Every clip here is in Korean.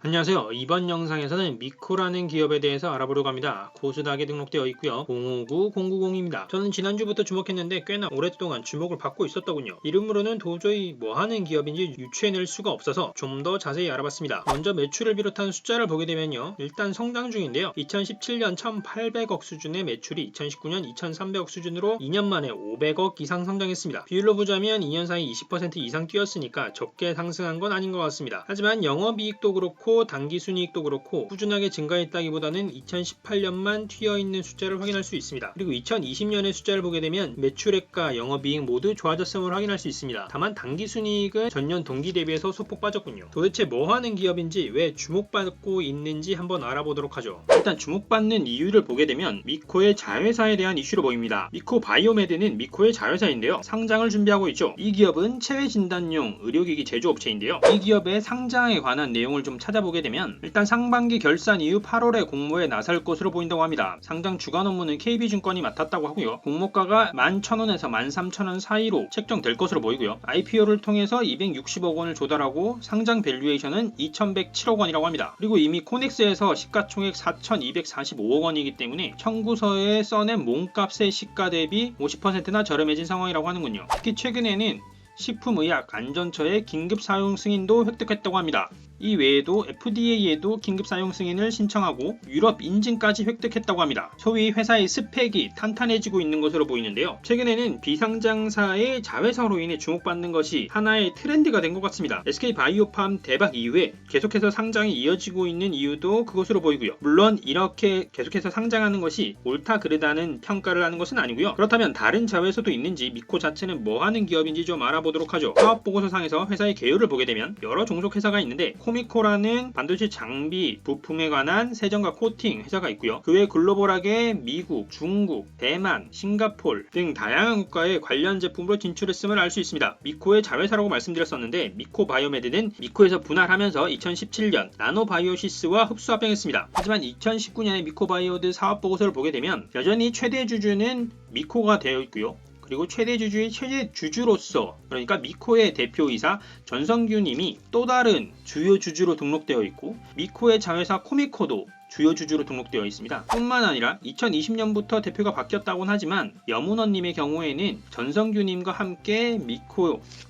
안녕하세요. 이번 영상에서는 미코라는 기업에 대해서 알아보려고 합니다. 코스닥에 등록되어 있고요. 059090입니다. 저는 지난주부터 주목했는데 꽤나 오랫동안 주목을 받고 있었더군요. 이름으로는 도저히 뭐하는 기업인지 유추해낼 수가 없어서 좀 더 자세히 알아봤습니다. 먼저 매출을 비롯한 숫자를 보게 되면요. 일단 성장 중인데요. 2017년 1800억 수준의 매출이 2019년 2300억 수준으로 2년 만에 500억 이상 성장했습니다. 비율로 보자면 2년 사이 20% 이상 뛰었으니까 적게 상승한 건 아닌 것 같습니다. 하지만 영업이익도 그렇고 당기순이익도 그렇고 꾸준하게 증가했다기보다는 2018년만 튀어있는 숫자를 확인할 수 있습니다. 그리고 2020년의 숫자를 보게 되면 매출액과 영업이익 모두 좋아졌음을 확인할 수 있습니다. 다만 당기순이익은 전년 동기 대비해서 소폭 빠졌군요. 도대체 뭐하는 기업인지 왜 주목받고 있는지 한번 알아보도록 하죠. 일단 주목받는 이유를 보게 되면 미코의 자회사에 대한 이슈로 보입니다. 미코 바이오메드는 미코의 자회사인데요. 상장을 준비하고 있죠. 이 기업은 체외 진단용 의료기기 제조업체인데요. 이 기업의 상장에 관한 내용을 좀 찾아보게 되면 일단 상반기 결산 이후 8월에 공모에 나설 것으로 보인다고 합니다. 상장 주간 업무는 KB증권이 맡았다고 하고요. 공모가가 11,000원에서 13,000원 사이로 책정될 것으로 보이고요. IPO를 통해서 260억 원을 조달하고 상장 밸류에이션은 2,107억 원이라고 합니다. 그리고 이미 코넥스에서 시가총액 4,245억 원이기 때문에 청구서에 써낸 몸값의 시가 대비 50%나 저렴해진 상황이라고 하는군요. 특히 최근에는 식품의약안전처의 긴급 사용 승인도 획득했다고 합니다. 이 외에도 FDA에도 긴급 사용 승인을 신청하고 유럽 인증까지 획득했다고 합니다. 소위 회사의 스펙이 탄탄해지고 있는 것으로 보이는데요. 최근에는 비상장사의 자회사로 인해 주목받는 것이 하나의 트렌드가 된 것 같습니다. SK바이오팜 대박 이후에 계속해서 상장이 이어지고 있는 이유도 그것으로 보이고요. 물론 이렇게 계속해서 상장하는 것이 옳다 그르다는 평가를 하는 것은 아니고요. 그렇다면 다른 자회사도 있는지 미코 자체는 뭐하는 기업인지 좀 알아보도록 하죠. 사업보고서상에서 회사의 개요를 보게 되면 여러 종속 회사가 있는데 코미코라는 반도체 장비 부품에 관한 세정과 코팅 회사가 있고요. 그 외 글로벌하게 미국, 중국, 대만, 싱가폴 등 다양한 국가에 관련 제품으로 진출했음을 알 수 있습니다. 미코의 자회사라고 말씀드렸었는데 미코 바이오메드는 미코에서 분할하면서 2017년 나노바이오시스와 흡수합병했습니다. 하지만 2019년에 미코 바이오드 사업보고서를 보게 되면 여전히 최대 주주는 미코가 되어 있고요. 그리고 최대 주주의 최대 주주로서 그러니까 미코의 대표이사 전성규님이 또 다른 주요 주주로 등록되어 있고 미코의 자회사 코미코도 주요 주주로 등록되어 있습니다. 뿐만 아니라 2020년부터 대표가 바뀌었다고는 하지만 여문원님의 경우에는 전성규님과 함께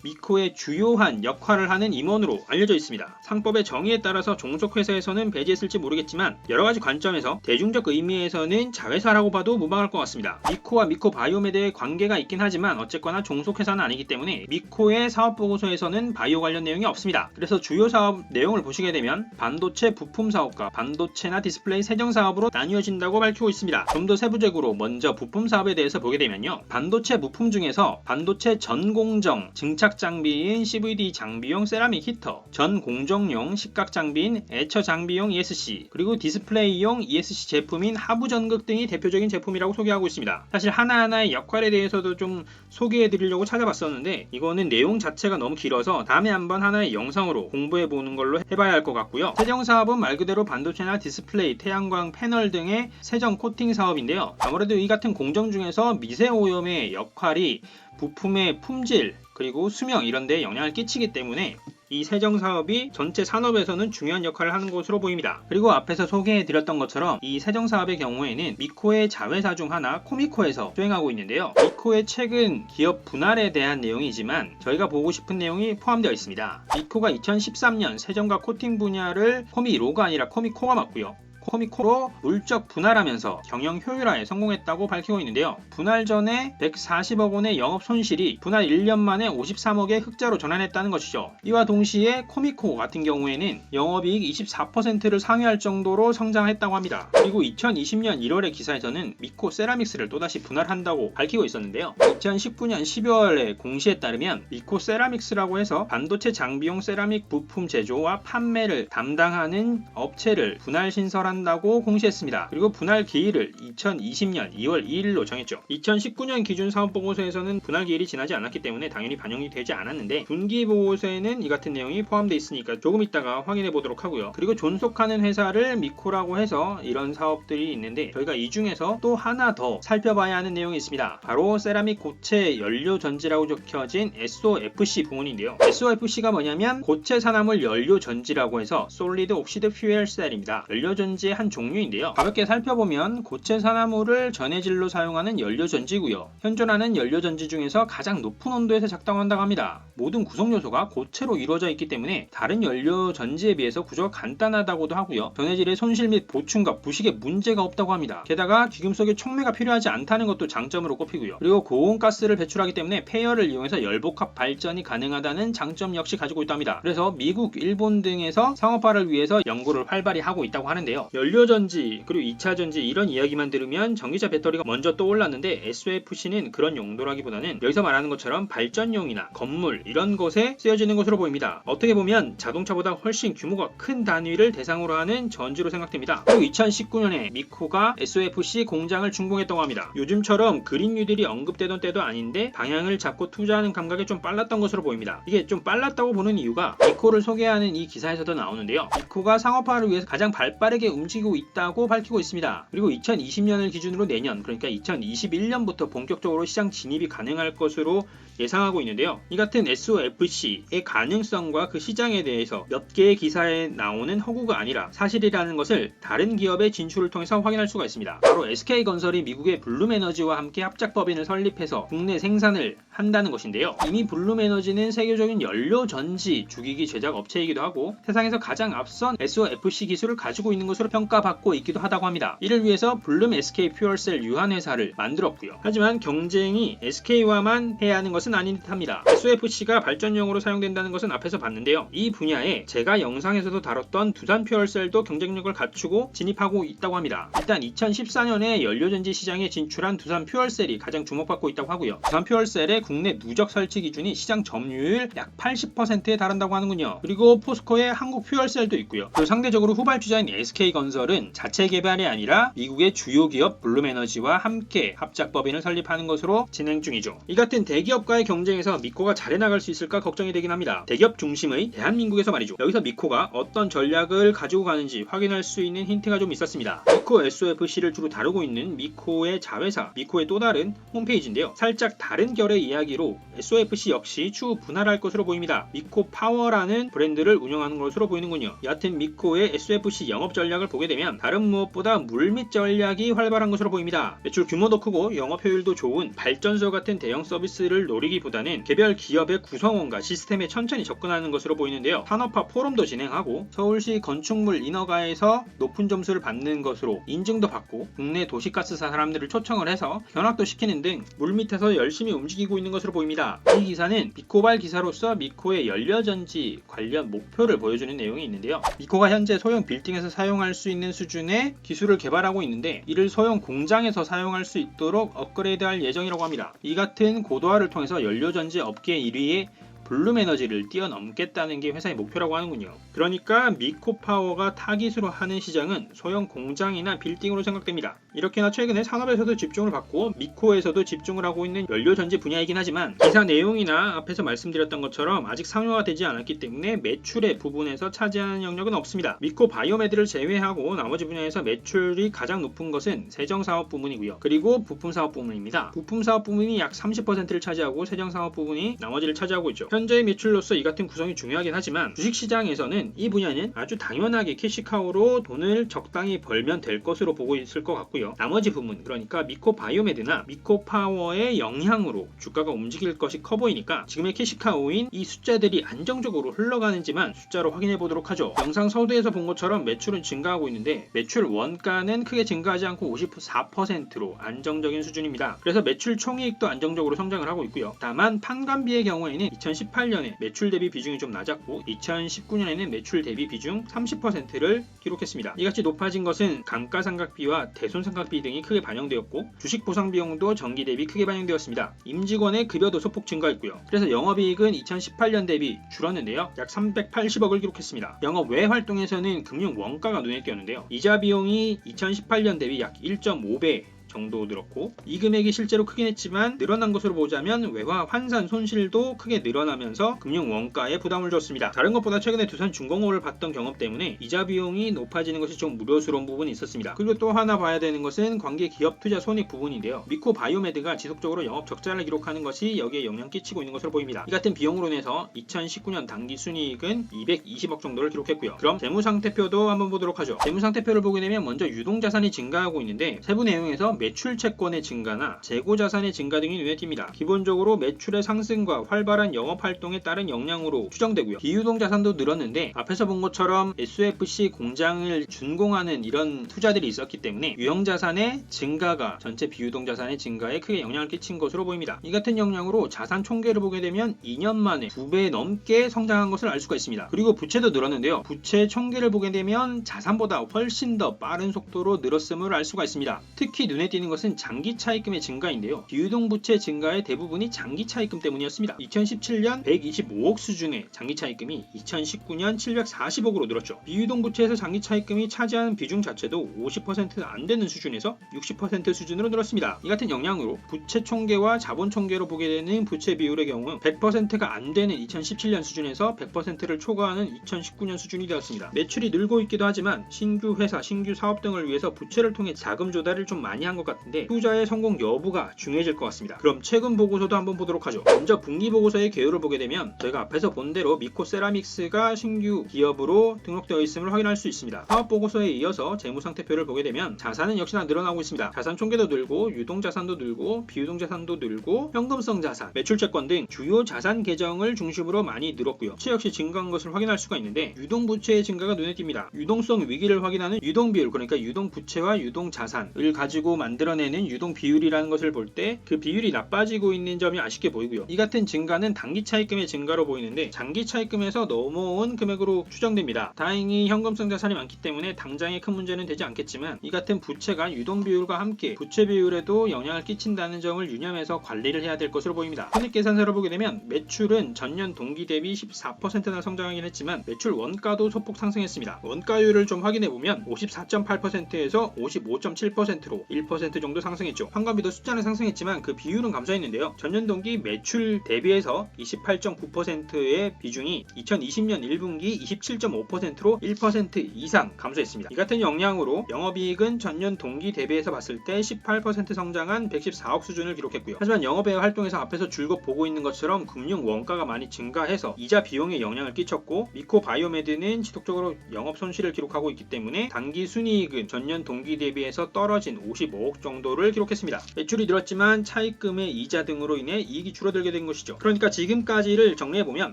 미코의 주요한 역할을 하는 임원으로 알려져 있습니다. 상법의 정의에 따라서 종속회사에서는 배제했을지 모르겠지만 여러가지 관점에서 대중적 의미에서는 자회사라고 봐도 무방할 것 같습니다. 미코와 미코 바이오메드의 관계가 있긴 하지만 어쨌거나 종속회사는 아니기 때문에 미코의 사업보고서에서는 바이오 관련 내용이 없습니다. 그래서 주요 사업 내용을 보시게 되면 반도체 부품 사업과 반도체나 디스플레이 세정 사업으로 나뉘어진다고 밝히고 있습니다. 좀 더 세부적으로 먼저 부품 사업에 대해서 보게 되면요. 반도체 부품 중에서 반도체 전공정 증착 장비인 CVD 장비용 세라믹 히터, 전공정용 식각 장비인 에처 장비용 ESC, 그리고 디스플레이용 ESC 제품인 하부 전극 등이 대표적인 제품이라고 소개하고 있습니다. 사실 하나하나의 역할에 대해서도 좀 소개해 드리려고 찾아봤었는데 이거는 내용 자체가 너무 길어서 다음에 한번 하나의 영상으로 공부해 보는 걸로 해봐야 할 것 같고요. 세정 사업은 말 그대로 반도체나 디스플레이, 태양광 패널 등의 세정 코팅 사업인데요. 아무래도 이 같은 공정 중에서 미세 오염의 역할이 부품의 품질 그리고 수명 이런 데에 영향을 끼치기 때문에 이 세정 사업이 전체 산업에서는 중요한 역할을 하는 것으로 보입니다. 그리고 앞에서 소개해드렸던 것처럼 이 세정 사업의 경우에는 미코의 자회사 중 하나 코미코에서 수행하고 있는데요. 미코의 최근 기업 분할에 대한 내용이지만 저희가 보고 싶은 내용이 포함되어 있습니다. 미코가 2013년 세정과 코팅 분야를 코미로가 아니라 코미코가 맡고요. 코미코로 물적 분할하면서 경영 효율화에 성공했다고 밝히고 있는데요. 분할 전에 140억 원의 영업 손실이 분할 1년 만에 53억의 흑자로 전환했다는 것이죠. 이와 동시에 코미코 같은 경우에는 영업이익 24%를 상회할 정도로 성장했다고 합니다. 그리고 2020년 1월의 기사에서는 미코 세라믹스를 또다시 분할한다고 밝히고 있었는데요. 2019년 12월에 공시에 따르면 미코 세라믹스라고 해서 반도체 장비용 세라믹 부품 제조와 판매를 담당하는 업체를 분할 신설한 한다고 공시했습니다. 그리고 분할 기일을 2020년 2월 2일로 정했죠. 2019년 기준 사업보고서에서는 분할 기일이 지나지 않았기 때문에 당연히 반영이 되지 않았는데 분기보고서에는 이 같은 내용이 포함되어 있으니까 조금 이따가 확인해 보도록 하고요. 그리고 존속하는 회사를 미코라고 해서 이런 사업들이 있는데 저희가 이 중에서 또 하나 더 살펴봐야 하는 내용이 있습니다. 바로 세라믹 고체 연료 전지라고 적혀진 SOFC 부문인데요. SOFC가 뭐냐면 고체 산화물 연료 전지라고 해서 솔리드 옥시드 퓨엘 셀입니다. 연료 전지의 한 종류인데요. 가볍게 살펴보면 고체 산화물을 전해질로 사용하는 연료 전지고요. 현존하는 연료 전지 중에서 가장 높은 온도에서 작동한다고 합니다. 모든 구성 요소가 고체로 이루어져 있기 때문에 다른 연료 전지에 비해서 구조가 간단하다고도 하고요. 전해질의 손실 및 보충과 부식에 문제가 없다고 합니다. 게다가 기금 속에 촉매가 필요하지 않다는 것도 장점으로 꼽히고요. 그리고 고온가스를 배출하기 때문에 폐열을 이용해서 열복합 발전이 가능하다는 장점 역시 가지고 있답니다. 그래서 미국, 일본 등에서 상업화를 위해서 연구를 활발히 하고 있다고 하는데요. 연료전지 그리고 2차전지 이런 이야기만 들으면 전기차 배터리가 먼저 떠올랐는데 SOFC는 그런 용도라기보다는 여기서 말하는 것처럼 발전용이나 건물 이런 것에 쓰여지는 것으로 보입니다. 어떻게 보면 자동차보다 훨씬 규모가 큰 단위를 대상으로 하는 전지로 생각됩니다. 그리고 2019년에 미코가 SOFC 공장을 준공했다고 합니다. 요즘처럼 그린 뉴딜이 언급되던 때도 아닌데 방향을 잡고 투자하는 감각이 좀 빨랐던 것으로 보입니다. 이게 좀 빨랐다고 보는 이유가 미코를 소개하는 이 기사에서도 나오는데요. 미코가 상업화를 위해서 가장 발빠르게 움직이고 있다고 밝히고 있습니다. 그리고 2020년을 기준으로 내년 그러니까 2021년부터 본격적으로 시장 진입이 가능할 것으로 예상하고 있는데요. 이 같은 SOFC의 가능성과 그 시장에 대해서 몇 개의 기사에 나오는 허구가 아니라 사실이라는 것을 다른 기업의 진출을 통해서 확인할 수가 있습니다. 바로 SK건설이 미국의 블룸에너지와 함께 합작법인을 설립해서 국내 생산을 한다는 것인데요. 이미 블룸에너지는 세계적인 연료 전지 주기기 제작 업체이기도 하고 세상에서 가장 앞선 SOFC 기술을 가지고 있는 것으로 평가받고 있기도 하다고 합니다. 이를 위해서 블룸 SK 퓨얼셀 유한 회사를 만들었고요. 하지만 경쟁이 SK와만 해야 하는 것은 아닌 듯합니다. SOFC가 발전용으로 사용된다는 것은 앞에서 봤는데요. 이 분야에 제가 영상에서도 다뤘던 두산 퓨얼셀도 경쟁력을 갖추고 진입하고 있다고 합니다. 일단 2014년에 연료전지 시장에 진출한 두산 퓨얼셀이 가장 주목받고 있다고 하고요. 두산 퓨얼셀의 국내 누적 설치 기준이 시장 점유율 약 80%에 달한다고 하는군요. 그리고 포스코의 한국 퓨얼셀도 있고요. 그리고 상대적으로 후발주자인 SK건설은 자체 개발이 아니라 미국의 주요 기업 블룸에너지와 함께 합작법인을 설립하는 것으로 진행 중이죠. 이 같은 대기업과의 경쟁에서 미코가 잘해나갈 수 있을까 걱정이 되긴 합니다. 대기업 중심의 대한민국에서 말이죠. 여기서 미코가 어떤 전략을 가지고 가는지 확인할 수 있는 힌트가 좀 있었습니다. 미코 SOFC를 주로 다루고 있는 미코의 자회사, 미코의 또 다른 홈페이지인데요. 살짝 다른 결의 이야기로 SOFC 역시 추후 분할할 것으로 보입니다. 미코 파워라는 브랜드를 운영하는 것으로 보이는군요. 여하튼 미코의 SOFC 영업 전략을 보게 되면 다른 무엇보다 물밑 전략이 활발한 것으로 보입니다. 매출 규모도 크고 영업 효율도 좋은 발전소 같은 대형 서비스를 노리기보다는 개별 기업의 구성원과 시스템에 천천히 접근하는 것으로 보이는데요. 산업화 포럼도 진행하고 서울시 건축물 인허가에서 높은 점수를 받는 것으로 인증도 받고 국내 도시가스사 사람들을 초청을 해서 견학도 시키는 등 물밑에서 열심히 움직이고 있는 것으로 보입니다. 이 기사는 미코발 기사로서 미코의 연료전지 관련 목표를 보여주는 내용이 있는데요. 미코가 현재 소형 빌딩에서 사용할 수 있는 수준의 기술을 개발하고 있는데 이를 소형 공장에서 사용할 수 있도록 업그레이드할 예정이라고 합니다. 이 같은 고도화를 통해서 연료전지 업계 1위의 블룸에너지를 뛰어넘겠다는 게 회사의 목표라고 하는군요. 그러니까 미코파워가 타깃으로 하는 시장은 소형 공장이나 빌딩으로 생각됩니다. 이렇게나 최근에 산업에서도 집중을 받고 미코에서도 집중을 하고 있는 연료전지 분야이긴 하지만 기사 내용이나 앞에서 말씀드렸던 것처럼 아직 상용화가 되지 않았기 때문에 매출의 부분에서 차지하는 영역은 없습니다. 미코 바이오메드를 제외하고 나머지 분야에서 매출이 가장 높은 것은 세정사업 부문이고요. 그리고 부품사업 부문입니다. 부품사업 부문이 약 30%를 차지하고 세정사업 부문이 나머지를 차지하고 있죠. 현재의 매출로서 이 같은 구성이 중요하긴 하지만 주식시장에서는 이 분야는 아주 당연하게 캐시카우로 돈을 적당히 벌면 될 것으로 보고 있을 것 같고요. 나머지 부문 그러니까 미코 바이오메드나 미코 파워의 영향으로 주가가 움직일 것이 커 보이니까 지금의 캐시카우인 이 숫자들이 안정적으로 흘러가는지만 숫자로 확인해 보도록 하죠. 영상 서두에서 본 것처럼 매출은 증가하고 있는데 매출 원가는 크게 증가하지 않고 54%로 안정적인 수준입니다. 그래서 매출 총이익도 안정적으로 성장을 하고 있고요. 다만 판관비의 경우에는 2018년에 매출 대비 비중이 좀 낮았고 2019년에는 매출 대비 비중 30%를 기록했습니다. 이같이 높아진 것은 감가상각비와 대손상 인건상각비 등이 크게 반영되었고 주식 보상 비용도 전기 대비 크게 반영되었습니다. 임직원의 급여도 소폭 증가했고요. 그래서 영업이익은 2018년 대비 줄었는데요. 약 380억을 기록했습니다. 영업 외 활동에서는 금융 원가가 눈에 띄었는데요. 이자 비용이 2018년 대비 약 1.5배 정도 늘었고 이 금액이 실제로 크긴 했지만 늘어난 것으로 보자면 외화 환산 손실도 크게 늘어나면서 금융 원가에 부담을 줬습니다. 다른 것보다 최근에 두산중공업을 봤던 경험 때문에 이자 비용이 높아지는 것이 좀 우려스러운 부분이 있었습니다. 그리고 또 하나 봐야 되는 것은 관계 기업 투자 손익 부분인데요. 미코 바이오메드가 지속적으로 영업 적자를 기록하는 것이 여기에 영향 끼치고 있는 것으로 보입니다. 이 같은 비용으로 인해서 2019년 당기 순이익은 220억 정도를 기록했고요. 그럼 재무상태표도 한번 보도록 하죠. 재무상태표를 보게 되면 먼저 유동자산이 증가하고 있는데 세부 내용에서 매출 채권의 증가나 재고 자산의 증가 등이 눈에 띕니다. 기본적으로 매출의 상승과 활발한 영업 활동에 따른 영향으로 추정되고요. 비유동 자산도 늘었는데 앞에서 본 것처럼 SOFC 공장을 준공하는 이런 투자들이 있었기 때문에 유형 자산의 증가가 전체 비유동 자산의 증가에 크게 영향을 끼친 것으로 보입니다. 이 같은 영향으로 자산 총계를 보게 되면 2년 만에 2배 넘게 성장한 것을 알 수가 있습니다. 그리고 부채도 늘었는데요. 부채 총계를 보게 되면 자산보다 훨씬 더 빠른 속도로 늘었음을 알 수가 있습니다. 특히 눈에 띄는 것은 장기 차입금의 증가인데요. 비유동 부채 증가의 대부분이 장기 차입금 때문이었습니다. 2017년 125억 수준의 장기 차입금이 2019년 740억으로 늘었죠. 비유동 부채에서 장기 차입금이 차지하는 비중 자체도 50%는 안 되는 수준에서 60% 수준으로 늘었습니다. 이 같은 영향으로 부채 총계와 자본 총계로 보게 되는 부채 비율의 경우 100%가 안 되는 2017년 수준에서 100%를 초과하는 2019년 수준이 되었습니다. 매출이 늘고 있기도 하지만 신규 회사, 신규 사업 등을 위해서 부채를 통해 자금 조달을 좀 많이 한 것 같은데 투자의 성공 여부가 중요해질 것 같습니다. 그럼 최근 보고서도 한번 보도록 하죠. 먼저 분기 보고서의 개요를 보게 되면 저희가 앞에서 본 대로 미코 세라믹스가 신규 기업으로 등록되어 있음을 확인할 수 있습니다. 사업 보고서에 이어서 재무상태표를 보게 되면 자산은 역시나 늘어나고 있습니다. 자산 총계도 늘고 유동자산도 늘고 비유동자산도 늘고 현금성 자산, 매출채권 등 주요 자산 계정을 중심으로 많이 늘었고요. 부채 역시 증가한 것을 확인할 수가 있는데 유동부채의 증가가 눈에 띕니다. 유동성 위기를 확인하는 유동비율, 그러니까 유동부채와 유동자산을 가지고 만들어내는 유동 비율이라는 것을 볼 때 그 비율이 나빠지고 있는 점이 아쉽게 보이고요. 이 같은 증가는 단기 차입금의 증가로 보이는데 장기 차입금에서 넘어온 금액으로 추정됩니다. 다행히 현금성 자산이 많기 때문에 당장에 큰 문제는 되지 않겠지만 이 같은 부채가 유동 비율과 함께 부채 비율에도 영향을 끼친다는 점을 유념해서 관리를 해야 될 것으로 보입니다. 손익계산서를 보게 되면 매출은 전년 동기 대비 14%나 성장하긴 했지만 매출 원가도 소폭 상승했습니다. 원가율을 좀 확인해 보면 54.8%에서 55.7%로 1% 정도 상승했죠. 환관비도 숫자는 상승했지만 그 비율은 감소했는데요. 전년 동기 매출 대비해서 28.9%의 비중이 2020년 1분기 27.5%로 1% 이상 감소했습니다. 이 같은 영향으로 영업이익은 전년 동기 대비해서 봤을 때 18% 성장한 114억 수준을 기록했고요. 하지만 영업외 활동에서 앞에서 줄곧 보고 있는 것처럼 금융 원가가 많이 증가해서 이자 비용에 영향을 끼쳤고 미코 바이오메드는 지속적으로 영업 손실을 기록하고 있기 때문에 단기 순이익은 전년 동기 대비해서 떨어진 55억 정도를 기록했습니다. 매출이 늘었지만 차입금의 이자 등으로 인해 이익이 줄어들게 된 것이죠. 그러니까 지금까지를 정리해보면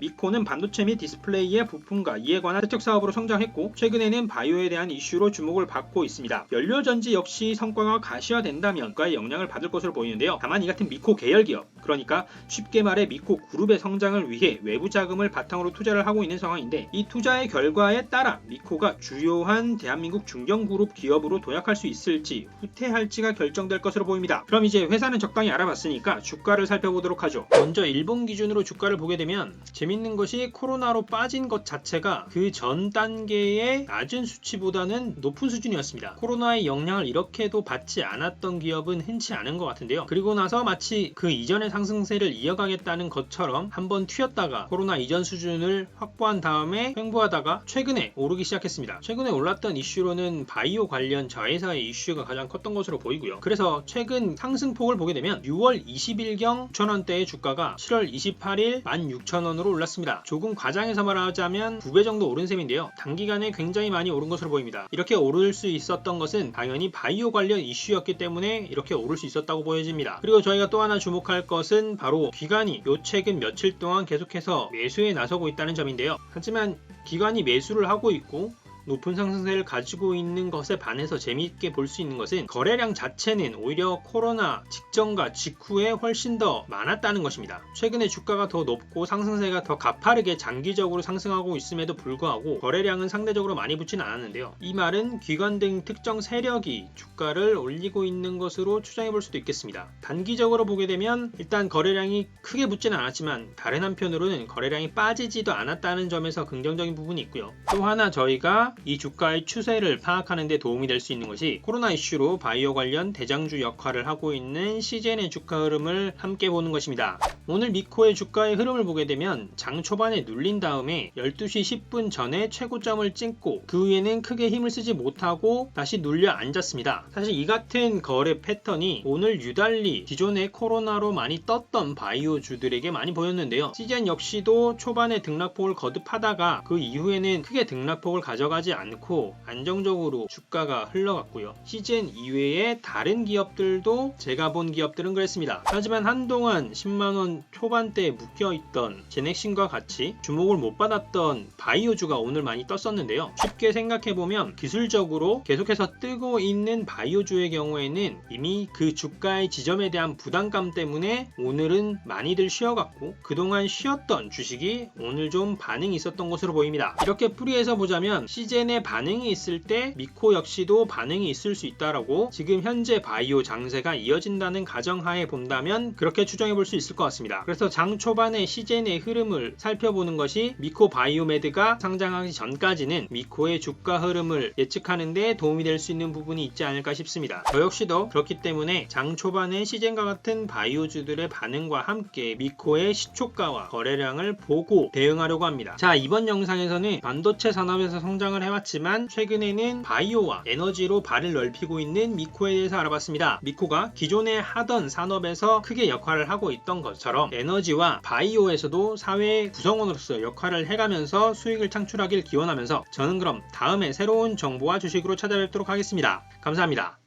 미코는 반도체 및 디스플레이의 부품과 이에 관한 혜택 사업으로 성장했고 최근에는 바이오에 대한 이슈로 주목을 받고 있습니다. 연료전지 역시 성과가 가시화된다면 그의 영향을 받을 것으로 보이는데요. 다만 이 같은 미코 계열 기업, 그러니까 쉽게 말해 미코 그룹의 성장을 위해 외부 자금을 바탕으로 투자를 하고 있는 상황인데 이 투자의 결과에 따라 미코가 주요한 대한민국 중견그룹 기업으로 도약할 수 있을지 후퇴할지가 결정될 것으로 보입니다. 그럼 이제 회사는 적당히 알아봤으니까 주가를 살펴보도록 하죠. 먼저 일본 기준으로 주가를 보게 되면 재밌는 것이 코로나로 빠진 것 자체가 그 전 단계의 낮은 수치보다는 높은 수준이었습니다. 코로나의 영향을 이렇게도 받지 않았던 기업은 흔치 않은 것 같은데요. 그리고 나서 마치 그 이전의 상승세를 이어가겠다는 것처럼 한번 튀었다가 코로나 이전 수준을 확보한 다음에 횡보하다가 최근에 오르기 시작했습니다. 최근에 올랐던 이슈로는 바이오 관련 자회사의 이슈가 가장 컸던 것으로 보이고요. 그래서 최근 상승폭을 보게 되면 6월 20일경 6,000원대의 주가가 7월 28일 16,000원으로 올랐습니다. 조금 과장해서 말하자면 2배 정도 오른 셈인데요. 단기간에 굉장히 많이 오른 것으로 보입니다. 이렇게 오를 수 있었던 것은 당연히 바이오 관련 이슈였기 때문에 이렇게 오를 수 있었다고 보여집니다. 그리고 저희가 또 하나 주목할 것은 바로 기관이 요 최근 며칠 동안 계속해서 매수에 나서고 있다는 점인데요. 하지만 기관이 매수를 하고 있고 높은 상승세를 가지고 있는 것에 반해서 재미있게 볼 수 있는 것은 거래량 자체는 오히려 코로나 직전과 직후에 훨씬 더 많았다는 것입니다. 최근에 주가가 더 높고 상승세가 더 가파르게 장기적으로 상승하고 있음에도 불구하고 거래량은 상대적으로 많이 붙지는 않았는데요. 이 말은 기관 등 특정 세력이 주가를 올리고 있는 것으로 추정해 볼 수도 있겠습니다. 단기적으로 보게 되면 일단 거래량이 크게 붙지는 않았지만 다른 한편으로는 거래량이 빠지지도 않았다는 점에서 긍정적인 부분이 있고요. 또 하나 저희가 이 주가의 추세를 파악하는 데 도움이 될 수 있는 것이 코로나 이슈로 바이오 관련 대장주 역할을 하고 있는 CJN의 주가 흐름을 함께 보는 것입니다. 오늘 미코의 주가의 흐름을 보게 되면 장 초반에 눌린 다음에 12시 10분 전에 최고점을 찍고 그 후에는 크게 힘을 쓰지 못하고 다시 눌려 앉았습니다. 사실 이 같은 거래 패턴이 오늘 유달리 기존에 코로나로 많이 떴던 바이오주들에게 많이 보였는데요. CJN 역시도 초반에 등락폭을 거듭하다가 그 이후에는 크게 등락폭을 가져가지 않고 안정적으로 주가가 흘러갔고요. CJN 이외에 다른 기업들도 제가 본 기업들은 그랬습니다. 하지만 한동안 10만원 초반대에 묶여있던 제넥신과 같이 주목을 못 받았던 바이오주가 오늘 많이 떴었는데요. 쉽게 생각해보면 기술적으로 계속해서 뜨고 있는 바이오주의 경우에는 이미 그 주가의 지점에 대한 부담감 때문에 오늘은 많이들 쉬어갔고 그동안 쉬었던 주식이 오늘 좀 반응이 있었던 것으로 보입니다. 이렇게 풀이해서 보자면 CJN의 반응이 있을 때 미코 역시도 반응이 있을 수 있다라고 지금 현재 바이오 장세가 이어진다는 가정하에 본다면 그렇게 추정해 볼 수 있을 것 같습니다. 그래서 장 초반에 CJN의 흐름을 살펴보는 것이 미코 바이오메드가 상장하기 전까지는 미코의 주가 흐름을 예측하는 데 도움이 될 수 있는 부분이 있지 않을까 싶습니다. 저 역시도 그렇기 때문에 장 초반에 CJN과 같은 바이오주들의 반응과 함께 미코의 시초가와 거래량을 보고 대응하려고 합니다. 자, 이번 영상에서는 반도체 산업에서 성장을 해왔지만 최근에는 바이오와 에너지로 발을 넓히고 있는 미코에 대해서 알아봤습니다. 미코가 기존에 하던 산업에서 크게 역할을 하고 있던 것처럼 에너지와 바이오에서도 사회의 구성원으로서 역할을 해가면서 수익을 창출하길 기원하면서 저는 그럼 다음에 새로운 정보와 주식으로 찾아뵙도록 하겠습니다. 감사합니다.